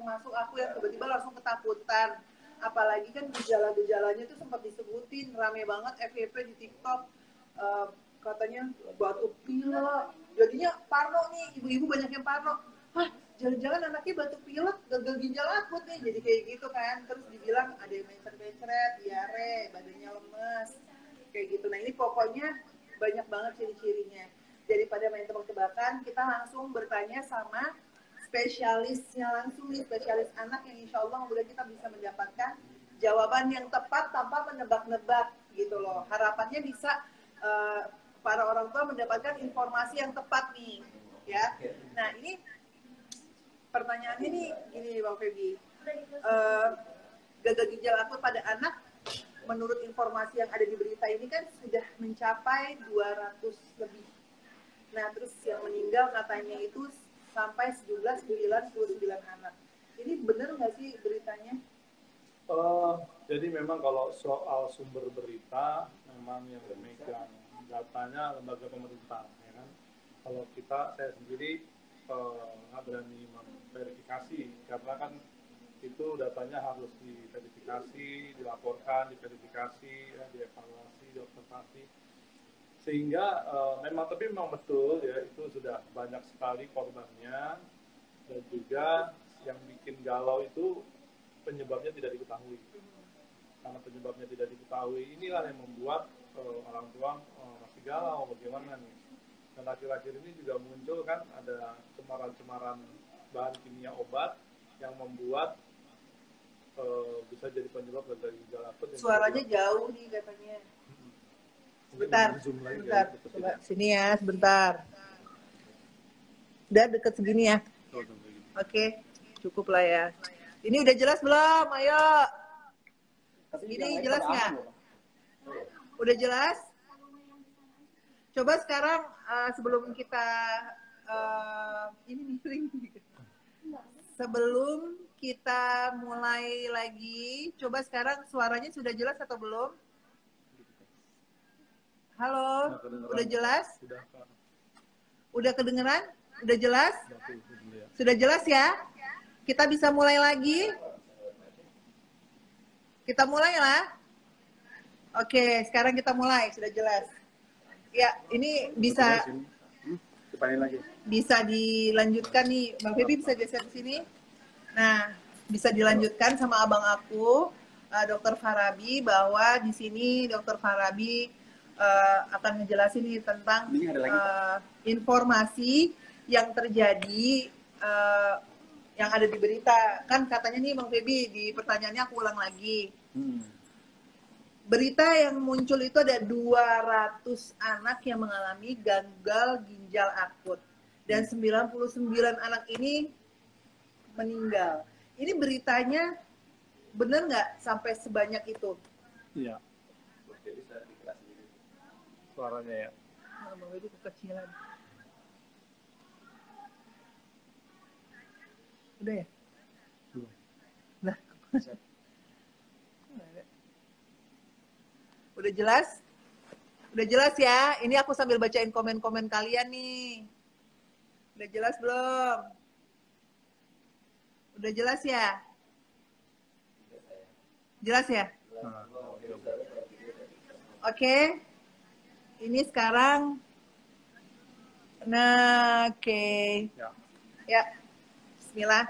termasuk aku yang tiba-tiba langsung ketakutan. Apalagi kan gejala-gejalanya itu sempat disebutin, rame banget FYP di TikTok. Katanya batuk pilek, jadinya parno nih, ibu-ibu banyak yang parno. Hah, jangan-jangan anaknya batuk pilek, gagal ginjal akut nih, jadi kayak gitu kan. Terus dibilang ada yang mencret-mencret, diare, badannya lemes, kayak gitu. Nah ini pokoknya banyak banget ciri-cirinya. Daripada main tebak-tebakan, kita langsung bertanya sama spesialisnya langsung nih, spesialis anak yang insya Allah mudah kita bisa mendapatkan jawaban yang tepat tanpa menebak-nebak gitu loh. Harapannya bisa para orang tua mendapatkan informasi yang tepat nih, ya. Nah ini pertanyaannya nih, gini Bang Feby, gagal ginjal akut pada anak, menurut informasi yang ada di berita ini kan sudah mencapai 200 lebih. Nah terus yang meninggal katanya itu sampai sejumlah 99 anak. Ini benar nggak sih beritanya? Jadi memang kalau soal sumber berita, memang yang memegang datanya lembaga pemerintah, ya kan. Kalau saya sendiri nggak berani memverifikasi, karena kan itu datanya harus diverifikasi, dilaporkan, diverifikasi, ya, dievaluasi, diobservasi. Sehingga tapi memang betul ya, itu sudah banyak sekali korbannya, dan juga yang bikin galau itu penyebabnya tidak diketahui. Karena penyebabnya tidak diketahui, inilah yang membuat orang tua masih galau bagaimana nih. Dan akhir-akhir ini juga muncul kan ada cemaran-cemaran bahan kimia obat yang membuat bisa jadi penyebab gagal ginjal akut. Suaranya jauh nih katanya. Sebentar. Coba sini ya, sebentar. Udah deket segini ya. Oke, cukup lah ya. Ini udah jelas belum? Ayo. Ini jelas nggak? Udah jelas? Coba sekarang sebelum kita ini nih, sebelum kita mulai lagi, coba sekarang suaranya sudah jelas atau belum? Halo, udah jelas? Udah kedengeran? Udah jelas? Sudah jelas ya? Kita bisa mulai lagi? Kita mulai lah. Oke, sekarang kita mulai, sudah jelas. Ya, ini bisa dilanjutkan nih. Bang Feby bisa geser ke sini. Nah, bisa dilanjutkan sama abang aku, Dr. Farabi, bahwa di sini Dr. Farabi akan ngejelasin nih tentang informasi yang terjadi yang ada di berita. Kan katanya nih Bang Feby, di pertanyaannya aku ulang lagi. Berita yang muncul itu ada 200 anak yang mengalami gagal ginjal akut. Dan 99 anak ini meninggal. Ini beritanya benar nggak sampai sebanyak itu? Iya. Suaranya ya. Nah, Bang Feby kekecilan. Udah ya? Nah. Udah jelas? Udah jelas ya? Ini aku sambil bacain komen-komen kalian nih. Udah jelas belum? Udah jelas ya? Jelas ya? Oke. Ini sekarang. Nah, oke. Ya. Bismillah.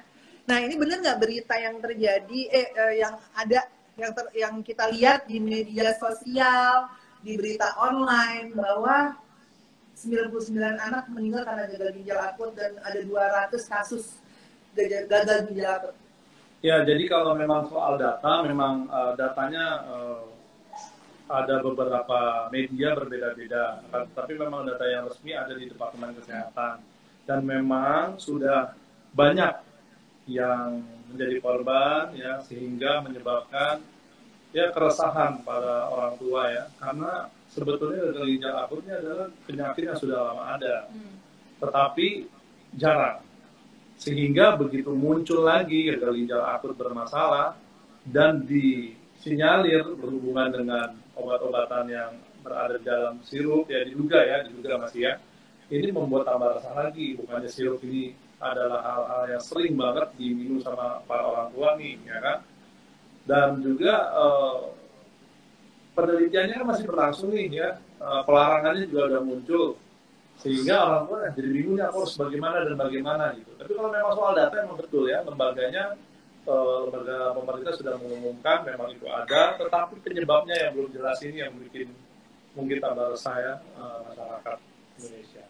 Nah, ini benar nggak berita yang terjadi, yang ada, yang kita lihat di media sosial, di berita online, bahwa 99 anak meninggal karena gagal ginjal akut dan ada 200 kasus gagal ginjal akut. Ya, jadi kalau memang soal data, memang datanya ada beberapa media berbeda-beda, tapi memang data yang resmi ada di Departemen Kesehatan. Dan memang sudah banyak yang menjadi korban, ya, sehingga menyebabkan ya keresahan pada orang tua, ya, karena sebetulnya gagal ginjal akutnya adalah penyakit yang sudah lama ada, tetapi jarang, sehingga begitu muncul lagi gagal ginjal akut bermasalah dan disinyalir berhubungan dengan obat-obatan yang berada di dalam sirup, ya diduga masih ya, ini membuat tambah resah lagi. Bukannya sirup ini adalah hal-hal yang sering banget diminum sama para orang tua nih, ya kan? Dan juga penelitiannya kan masih berlangsung nih ya, pelarangannya juga udah muncul, sehingga orang tua jadi bingung ya harus bagaimana dan bagaimana gitu. Tapi kalau memang soal data memang betul ya, lembaganya lembaga pemerintah sudah mengumumkan memang itu ada, tetapi penyebabnya yang belum jelas ini yang bikin mungkin tambah resah ya masyarakat Indonesia.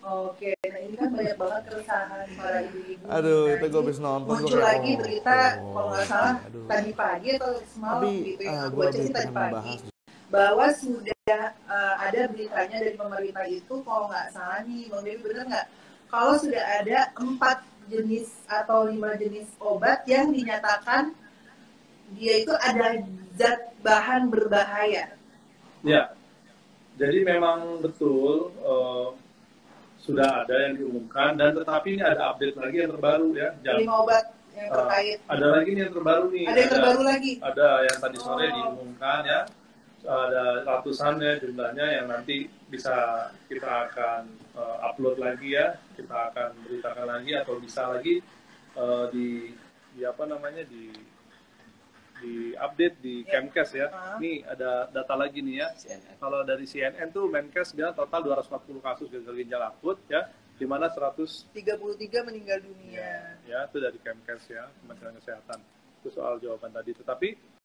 Oke, nah ini kan banyak banget keresahan para ibu-ibu. Aduh, Nah, itu gue ini habis nonton gue muncul kayak lagi berita kalau nggak salah aduh. tadi pagi atau semalam Tapi gitu yang aku gue baca lebih sih tadi pengen pagi membahas. bahwa sudah ada beritanya dari pemerintah itu kalau nggak salah nih Bang Dewi bener nggak? Kalau sudah ada 4 jenis atau 5 jenis obat yang dinyatakan dia itu ada zat bahan berbahaya. Ya, jadi memang betul sudah ada yang diumumkan, dan tetapi ini ada update lagi yang terbaru ya. 5 obat yang terkait. Ada lagi nih yang terbaru nih. Ada yang terbaru lagi. Ada yang tadi sore diumumkan ya. Ada ratusan ya jumlahnya yang nanti bisa kita akan upload lagi ya. Kita akan beritakan lagi atau bisa lagi di apa namanya di update di Kemkes ya. Ini ada data lagi nih ya. Kalau dari CNN tuh Menkes bilang total 240 kasus gagal ginjal akut ya, di mana 133 meninggal dunia. Ya, itu dari Kemkes ya, Kementerian Kesehatan. Itu soal jawaban tadi. Tetapi